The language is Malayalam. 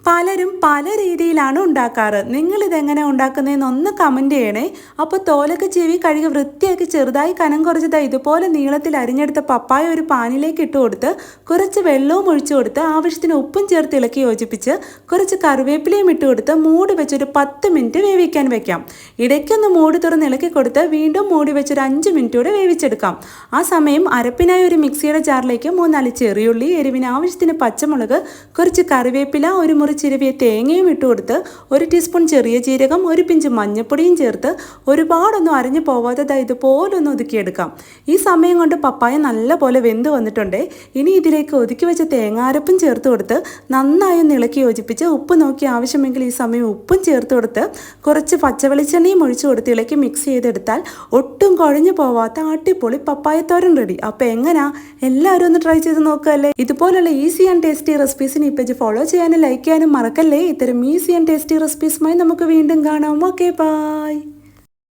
പലരും പല രീതിയിലാണ് ഉണ്ടാക്കാറ്. നിങ്ങളിതെങ്ങനെ ഉണ്ടാക്കുന്നതെന്ന് ഒന്ന് കമൻറ്റ് ചെയ്യണേ. അപ്പോൾ തോലൊക്കെ ചീവി കഴുകി വൃത്തിയാക്കി ചെറുതായി കനം കുറച്ചത് ഇതുപോലെ നീളത്തിൽ അരിഞ്ഞെടുത്ത പപ്പായ ഒരു പാനിലേക്ക് ഇട്ട് കൊടുത്ത് കുറച്ച് വെള്ളവും ഒഴിച്ചു കൊടുത്ത് ആവശ്യത്തിന് ഉപ്പും ചേർത്ത് ഇളക്കി യോജിപ്പിച്ച് കുറച്ച് കറിവേപ്പിലയും ഇട്ട് കൊടുത്ത് മൂടി വെച്ചൊരു 10 മിനിറ്റ് വേവിക്കാൻ വെക്കാം. ഇടയ്ക്കൊന്ന് മൂടി തുറന്ന് ഇളക്കി കൊടുത്ത് വീണ്ടും മൂടി വെച്ചൊരു 5 മിനിറ്റ് കൂടെ വേവിച്ചെടുക്കാം. ആ സമയം അരപ്പിനായി ഒരു മിക്സിയുടെ ജാറിലേക്ക് 3-4 ചെറിയുള്ളി, എരിവിന് ആവശ്യത്തിന് പച്ചമുളക്, കുറച്ച് കറിവേപ്പില, ഒരു മുറി ചിരവിയ തേങ്ങയും ഇട്ട് കൊടുത്ത് 1 ടീസ്പൂൺ ചെറിയ ജീരകം, ഒരു പിഞ്ച് മഞ്ഞൾപ്പൊടിയും ചേർത്ത് ഒരുപാടൊന്നും അരഞ്ഞു പോവാതെ ഇതുപോലൊന്ന് ഒതുക്കിയെടുക്കാം. ഈ സമയം കൊണ്ട് പപ്പായ നല്ലപോലെ വെന്ത് വന്നിട്ടുണ്ട്. ഇനി ഇതിലേക്ക് ഒതുക്കി വെച്ച തേങ്ങാരപ്പും ചേർത്ത് കൊടുത്ത് നന്നായി ഒന്ന് ഇളക്കി യോജിപ്പിച്ച് ഉപ്പ് നോക്കി ആവശ്യമെങ്കിൽ ഈ സമയം ഉപ്പും ചേർത്ത് കൊടുത്ത് കുറച്ച് പച്ചവെളിച്ചെണ്ണയും ഒഴിച്ചു കൊടുത്ത് ഇളക്കി മിക്സ് ചെയ്തെടുത്താൽ ഒട്ടും കുഴഞ്ഞു പോവാത്ത അടിപൊളി പപ്പായ തോരൻ റെഡി. അപ്പോൾ എങ്ങനെയാ, എല്ലാവരും ഒന്ന് ട്രൈ ചെയ്ത് നോക്കുകയല്ലേ. ഇതുപോലുള്ള ഈസി ആൻഡ് ടേസ്റ്റി റെസിപ്പീസിന് ഈ പേജ് ഫോളോ ചെയ്യാനും ലൈക്ക് ചെയ്യാനും മറക്കല്ലേ. ഇത്തരം ഈസി ആൻഡ് ടേസ്റ്റി റെസിപ്പീസുമായി നമുക്ക് വീണ്ടും കാണാം. Okay, by.